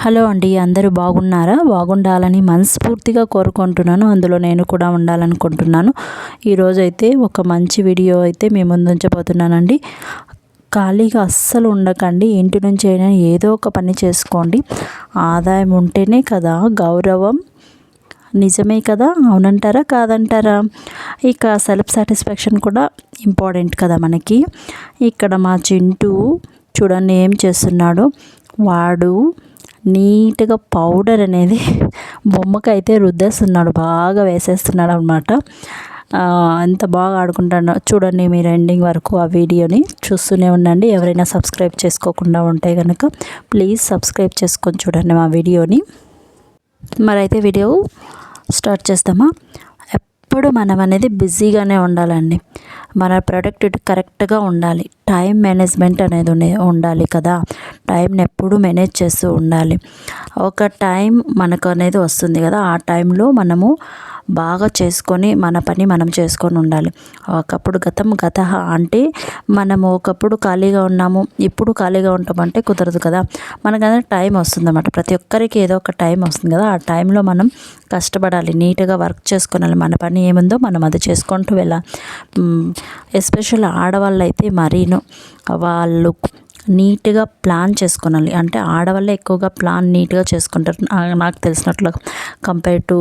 Hello అండి, అందరూ బాగున్నారా? బాగుండాలని మనస్ఫూర్తిగా కోరుకుంటున్నాను. అందులో నేను కూడా ఉండాలనుకుంటున్నాను. ఈరోజైతే ఒక మంచి వీడియో అయితే మీ ముందు ఉంచబోతున్నానండి. ఖాళీగా అస్సలు ఉండకండి. ఇంటి నుంచి అయినా ఏదో ఒక పని చేసుకోండి. ఆదాయం ఉంటేనే కదా గౌరవం. నిజమే కదా? అవునంటారా కాదంటారా? ఇక సెల్ఫ్ సాటిస్ఫాక్షన్ కూడా ఇంపార్టెంట్ కదా మనకి. ఇక్కడ మా చింటూ చూడండి ఏం చేస్తున్నాడు. వాడు నీట్గా పౌడర్ అనేది బొమ్మకైతే రుద్దేస్తున్నాడు, బాగా వేసేస్తున్నాడు అనమాట. ఎంత బాగా ఆడుకుంటాడో చూడండి. మీరు ఎండింగ్ వరకు ఆ వీడియోని చూస్తూనే ఉండండి. ఎవరైనా సబ్స్క్రైబ్ చేసుకోకుండా ఉంటే కనుక ప్లీజ్ సబ్స్క్రైబ్ చేసుకొని చూడండి మా వీడియోని. మరైతే వీడియో స్టార్ట్ చేస్తామా? ఎప్పుడు మనం అనేది బిజీగానే ఉండాలండి. మన ప్రొడక్టివిటీ కరెక్ట్గా ఉండాలి. టైం మేనేజ్మెంట్ అనేది ఉండాలి కదా. టైంని ఎప్పుడు మేనేజ్ చేస్తూ ఉండాలి. ఒక టైం మనకు అనేది వస్తుంది కదా, ఆ టైంలో మనము బాగా చేసుకొని మన పని మనం చేసుకొని ఉండాలి. ఒకప్పుడు గతం గత అంటే మనము ఒకప్పుడు ఖాళీగా ఉన్నాము, ఇప్పుడు ఖాళీగా ఉంటామంటే కుదరదు కదా. మనకనే టైం వస్తుందన్నమాట. ప్రతి ఒక్కరికి ఏదో ఒక టైం వస్తుంది కదా. ఆ టైంలో మనం కష్టపడాలి, నీట్గా వర్క్ చేసుకోవాలి. మన పని ఏముందో మనం అది చేసుకుంటూ వెళ్ళాలి. ఎస్పెషల్ ఆడవాళ్ళు అయితే మరీను వాళ్ళు నీట్గా ప్లాన్ చేసుకోవాలి. అంటే ఆడవాళ్ళే ఎక్కువగా ప్లాన్ నీట్గా చేసుకుంటారు నాకు తెలిసినట్లు. కంపేర్ టు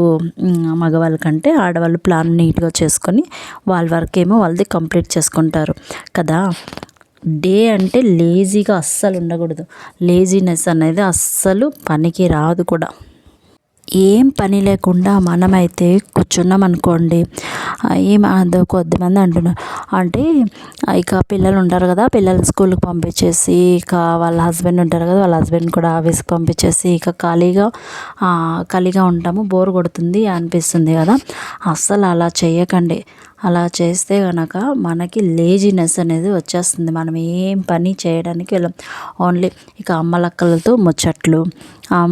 మగవాళ్ళ కంటే ఆడవాళ్ళు ప్లాన్ నీట్గా చేసుకొని వాళ్ళ వర్క్ ఏమో వాళ్ళది కంప్లీట్ చేసుకుంటారు కదా. డే అంటే లేజీగా అస్సలు ఉండకూడదు. లేజీనెస్ అనేది అస్సలు పనికి రాదు కూడా. ఏం పని లేకుండా మనమైతే కూర్చున్నాం అనుకోండి, అదో కొద్దిమంది అంటున్నారు అంటే ఇక పిల్లలు ఉంటారు కదా, పిల్లల్ని స్కూల్కి పంపించేసి ఇక వాళ్ళ హస్బెండ్ ఉంటారు కదా, వాళ్ళ హస్బెండ్ కూడా ఆఫీస్కి పంపించేసి ఇక ఖాళీగా ఉంటాము, బోర్ కొడుతుంది అనిపిస్తుంది కదా. అస్సలు అలా చేయకండి. అలా చేస్తే కనుక మనకి లేజినెస్ అనేది వచ్చేస్తుంది. మనం ఏం పని చేయడానికి వెళ్ళం. ఓన్లీ ఇక అమ్మలక్కలతో ముచ్చట్లు,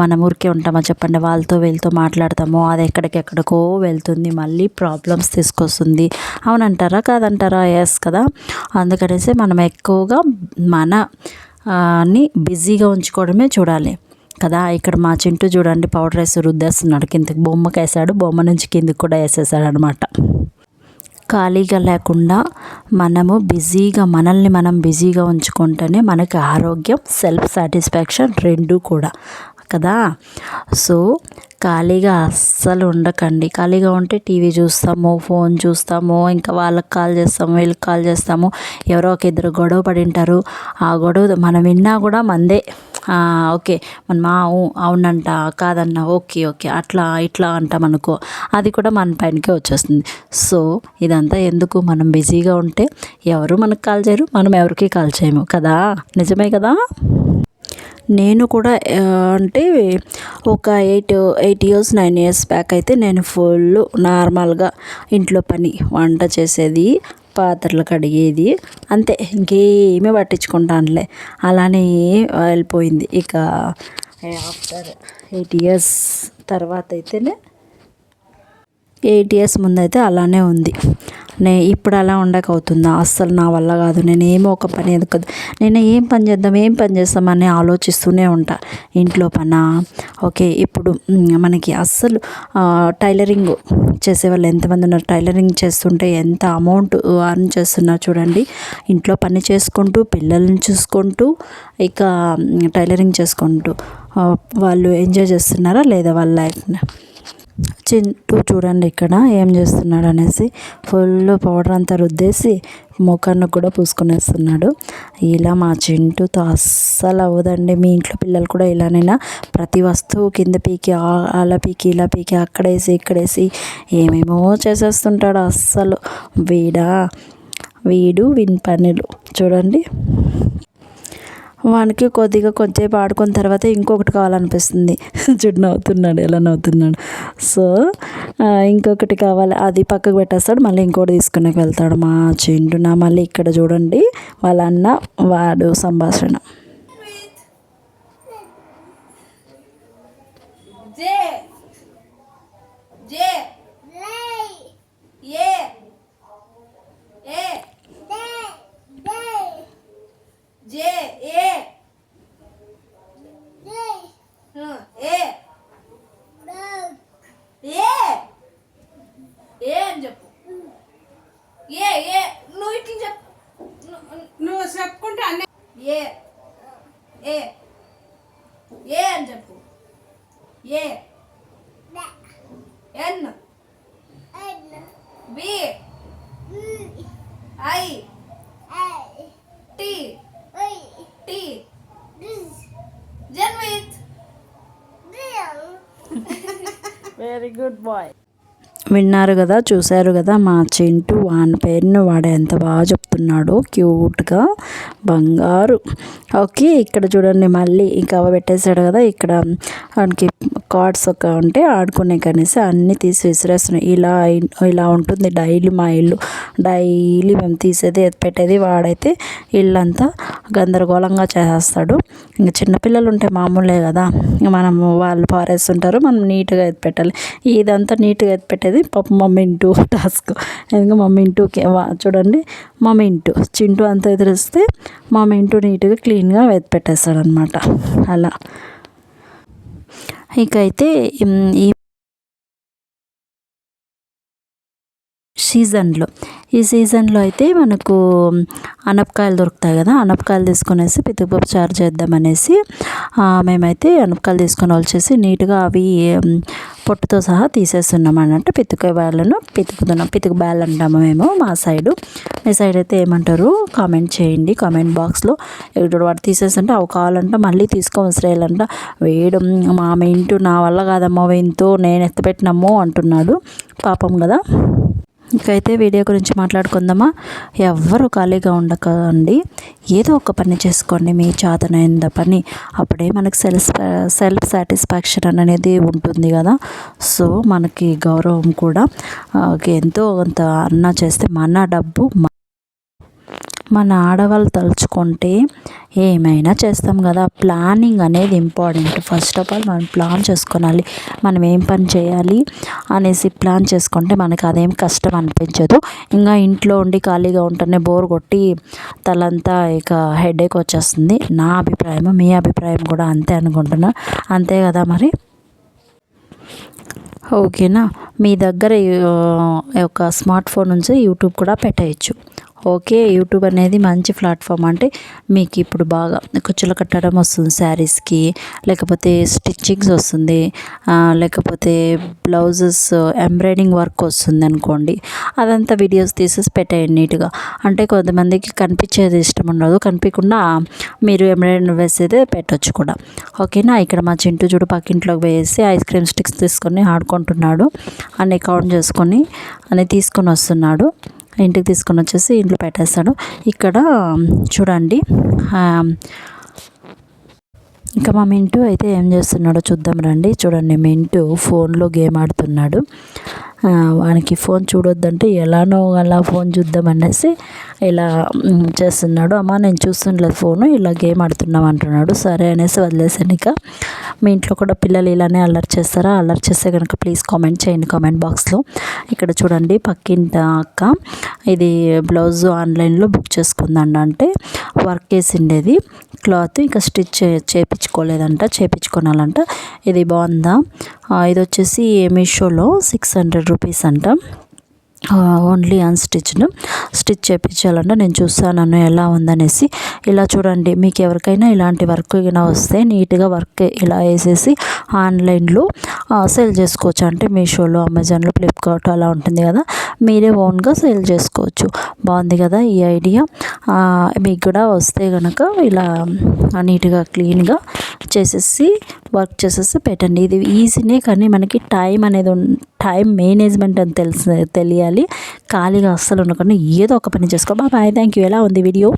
మనం ఊరికే ఉంటామా చెప్పండి, వాళ్ళతో వీళ్ళతో మాట్లాడతాము, అది ఎక్కడికెక్కడికో వెళ్తుంది, మళ్ళీ ప్రాబ్లమ్స్ తీసుకొస్తుంది. అవునంటారా కాదంటారా? ఎస్ కదా. అందుకనేసి మనం ఎక్కువగా ని బిజీగా ఉంచుకోవడమే చూడాలి కదా. ఇక్కడ మా చింటూ చూడండి పౌడర్ వేసి రుద్దేస్తున్నాడు. కిందకి బొమ్మకి వేసాడు, బొమ్మ నుంచి కిందకి కూడా వేసేసాడు అనమాట. ఖాళీగా లేకుండా మనల్ని మనం బిజీగా ఉంచుకుంటేనే మనకి ఆరోగ్యం, సెల్ఫ్ సాటిస్ఫాక్షన్ రెండు కూడా కదా. సో ఖాళీగా అస్సలు ఉండకండి. ఖాళీగా ఉంటే టీవీ చూస్తాము, ఫోన్ చూస్తాము, ఇంకా వాళ్ళకి కాల్ చేస్తాము, వీళ్ళకి కాల్ చేస్తాము. ఎవరో ఒక ఇద్దరు గొడవ పడి ఉంటారు. ఆ గొడవ మనం విన్నా కూడా మందే. ఓకే మన అవునంట కాదన్న ఓకే అట్లా ఇట్లా అంటాం అనుకో, అది కూడా మన పైనకే వచ్చేస్తుంది. సో ఇదంతా ఎందుకు? మనం బిజీగా ఉంటే ఎవరు మనకు కాల్ చేయరు, మనం ఎవరికి కాల్ చేయము కదా. నిజమే కదా. నేను కూడా అంటే ఒక 8 years 9 years బ్యాక్ అయితే నేను ఫుల్ నార్మల్గా ఇంట్లో పని, వంట చేసేది, పాత్రలు కడిగేది, అంతే, ఇంకేమీ పట్టించుకుంటానులే. అలానే వెళ్ళిపోయింది. ఇక ఆఫ్టర్ 8 years తర్వాత అయితేనే 8 years ముందైతే అలానే ఉంది. ఇప్పుడు అలా ఉండకవుతుందా? అస్సలు నా వల్ల కాదు. నేనేమో ఒక పని ఎదుకదు, నేను ఏం పని చేస్తామని ఆలోచిస్తూనే ఉంటా. ఇంట్లో పనా ఓకే. ఇప్పుడు మనకి అస్సలు టైలరింగ్ చేసేవాళ్ళు ఎంతమంది ఉన్నారు? టైలరింగ్ చేస్తుంటే ఎంత అమౌంట్ అర్న్ చేస్తున్నారు చూడండి. ఇంట్లో పని చేసుకుంటూ, పిల్లల్ని చూసుకుంటూ, ఇక టైలరింగ్ చేసుకుంటూ వాళ్ళు ఎంజాయ్ చేస్తున్నారా లేదా వాళ్ళ లైఫ్ని? చింటూ చూడండి ఇక్కడ ఏం చేస్తున్నాడు అనేసి ఫుల్ పౌడర్ అంతా రుద్దేసి ముఖాన్ని కూడా పూసుకునేస్తున్నాడు. ఇలా మా చింటూతో అస్సలు అవ్వదండి. మీ ఇంట్లో పిల్లలు కూడా ఇలానైనా ప్రతి వస్తువు కింద పీకి, అలా పీకి ఇలా పీకి, అక్కడేసి ఇక్కడేసి ఏమేమో చేసేస్తుంటాడు. అస్సలు వీని పనులు చూడండి. వానికి కొంచెంసేపు ఆడుకున్న తర్వాత ఇంకొకటి కావాలనిపిస్తుంది. చూడు నవ్వుతున్నాడు, ఎలా నవ్వుతున్నాడు. సో ఇంకొకటి కావాలి, అది పక్కకు పెట్టేస్తాడు, మళ్ళీ ఇంకోటి తీసుకుని వెళ్తాడు మా చింటూ. మళ్ళీ ఇక్కడ చూడండి వాళ్ళ అన్న వాడు సంభాషణ. ఏ ఏ ఏ అని చెప్పు. ఏ ఏ నువ్వు ఇట్లా చెప్పు. నువ్వు చెప్పుకుంటే అన్నీ ఏ ఏ ఏ అని చెప్పు. A N B I T T Janvith. Very good boy. విన్నారు కదా, చూశారు కదా మా చింటూ వాని పేరును వాడు ఎంత బాగా చెప్తున్నాడో క్యూట్గా బంగారు. ఓకే, ఇక్కడ చూడండి మళ్ళీ ఇంకా పెట్టేశాడు కదా, ఇక్కడ వానికి కార్డ్స్ ఒక ఉంటే ఆడుకునే కనేసి అన్నీ తీసి విసిరేస్తున్నాయి. ఇలా ఉంటుంది డైలీ మా ఇల్లు. డైలీ మేము తీసేది పెట్టేది, వాడైతే ఇల్లంతా గందరగోళంగా చేసేస్తాడు. ఇంకా చిన్నపిల్లలు ఉంటే మామూలే కదా, మనము వాళ్ళు పారేస్తుంటారు, మనం నీట్గా ఎత్తి పెట్టాలి. ఇదంతా నీట్గా ఎత్తి పెట్టేది పాప మా మింటూ టాస్క్. ఎందుకంటే మా మింటూకి చూడండి, మా మింటూ చింటూ అంతా ఎదురిస్తే మా మింటూ నీట్గా క్లీన్గా ఎత్తి పెట్టేస్తాడనమాట. అలా ఇకైతే ఈ ఈ సీజన్లో అయితే మనకు అనపకాయలు దొరుకుతాయి కదా, అనపకాయలు తీసుకొనేసి పితుకుపప్పు చారు చేద్దామనేసి మేమైతే అనపకాయలు తీసుకొని వచ్చేసి నీట్గా అవి పొట్టుతో సహా తీసేస్తున్నాం అన్నట్టు. పితుకుకాయలను పితుకు బ్యాల్ అంటాము మేము మా సైడు. మీ సైడ్ అయితే ఏమంటారు కామెంట్ చేయండి కామెంట్ బాక్స్లో. ఇప్పుడు వాడు తీసేస్తుంటే అవి కావాలంట మళ్ళీ తీసుకోవసరేయాలంట. వేయడం మా ఇంటూ నా వల్ల కాదమ్మా వేయంతో నేను ఎత్తపెట్టినమ్మో అంటున్నాడు పాపం కదా. ఇంకైతే వీడియో గురించి మాట్లాడుకుందామా. ఎవ్వరు ఖాళీగా ఉండకండి, ఏదో ఒక పని చేసుకోండి, మీ చేతనైన పని. అప్పుడే మనకు సెల్ఫ్ సాటిస్ఫాక్షన్ అనేది ఉంటుంది కదా. సో మనకి గౌరవం కూడా ఎంతో కొంత అన్నా చేస్తే మన డబ్బు మన ఆడవాళ్ళు తలుచుకుంటే ఏమైనా చేస్తాం కదా. ప్లానింగ్ అనేది ఇంపార్టెంట్. ఫస్ట్ ఆఫ్ ఆల్ మనం ప్లాన్ చేసుకోవాలి, మనం ఏం పని చేయాలి అనేసి ప్లాన్ చేసుకుంటే మనకి అదేం కష్టం అనిపించదు. ఇంకా ఇంట్లో ఉండి ఖాళీగా ఉంటేనే బోర్ కొట్టి తలంతా ఇక హెడేక్ వచ్చేస్తుంది. నా అభిప్రాయం, మీ అభిప్రాయం కూడా అంతే అనుకుంటున్నా. అంతే కదా మరి. ఓకేనా, మీ దగ్గర ఒక స్మార్ట్ ఫోన్ నుంచి యూట్యూబ్ కూడా పెట్టేయచ్చు. ఓకే, యూట్యూబ్ అనేది మంచి ప్లాట్ఫామ్. అంటే మీకు ఇప్పుడు బాగా కుచ్చులు కట్టడం వస్తుంది శారీస్కి, లేకపోతే స్టిచ్చింగ్స్ వస్తుంది, లేకపోతే బ్లౌజెస్ ఎంబ్రాయిడింగ్ వర్క్ వస్తుంది అనుకోండి. అదంతా వీడియోస్ తీసేసి పెట్టేయండి నీట్గా. అంటే కొంతమందికి కనిపించేది ఇష్టం ఉండదు, కనిపించకుండా మీరు ఎంబ్రాయిడింగ్ వేసేదే పెట్టచ్చు కూడా. ఓకేనా, ఇక్కడ మా చింటూ చూడు పక్కింట్లోకి వేసి ఐస్ క్రీమ్ స్టిక్స్ తీసుకొని ఆడుకుంటున్నాడు. అన్నీ కౌంట్ చేసుకొని అన్నీ తీసుకొని వస్తున్నాడు. ఇంటికి తీసుకొని వచ్చేసి ఇంట్లో పెట్టేస్తాడు. ఇక్కడ చూడండి, ఇంకా మా మింటూ అయితే ఏం చేస్తున్నాడో చూద్దాం రండి. చూడండి, మింటూ ఫోన్లో గేమ్ ఆడుతున్నాడు. వానికి ఫోన్ చూడొద్దంటే ఎలానో అలా ఫోన్ చూద్దాం అనేసి ఇలా చేస్తున్నాడు. అమ్మ నేను చూస్తుండలేదు ఫోను, ఇలా గేమ్ ఆడుతున్నాం అంటున్నాడు. సరే అనేసి వదిలేసాను. ఇక మీ ఇంట్లో కూడా పిల్లలు ఇలానే అల్లరి చేస్తారా? అల్లరి చేస్తే కనుక ప్లీజ్ కామెంట్ చేయండి కామెంట్ బాక్స్లో. ఇక్కడ చూడండి, పక్కింటి అక్క ఇది బ్లౌజ్ ఆన్లైన్లో బుక్ చేసుకుందండి. అంటే వర్క్ వేసిండేది క్లాత్, ఇంకా స్టిచ్ చేపించుకోనాలంట. ఇది బాగుందా, ఇది వచ్చేసి మీషోలో 600 రూపీస్ అంట. ఓన్లీ స్టిచ్ చేయించాలంటే నేను చూస్తాను ఎలా ఉందనేసి. ఇలా చూడండి, మీకు ఎవరికైనా ఇలాంటి వర్క్ అయినా వస్తే నీట్గా వర్క్ ఇలా వేసేసి ఆన్లైన్లో సేల్ చేసుకోవచ్చు. అంటే మీషోలో, అమెజాన్లో, ఫ్లిప్కార్ట్ అలా ఉంటుంది కదా, మీరే ఓన్గా సేల్ చేసుకోవచ్చు. బాగుంది కదా ఈ ఐడియా. మీకు కూడా వస్తే కనుక ఇలా నీట్గా క్లీన్గా చేసేసి వర్క్ చేసేసి పెట్టండి. ఇది ఈజీనే, కానీ మనకి టైం మేనేజ్మెంట్ అని తెలియాలి. ఖాళీగా అస్సలు ఉండకుండా ఏదో ఒక పని చేసుకో. Bye, thank you. ఎలా ఉంది వీడియో?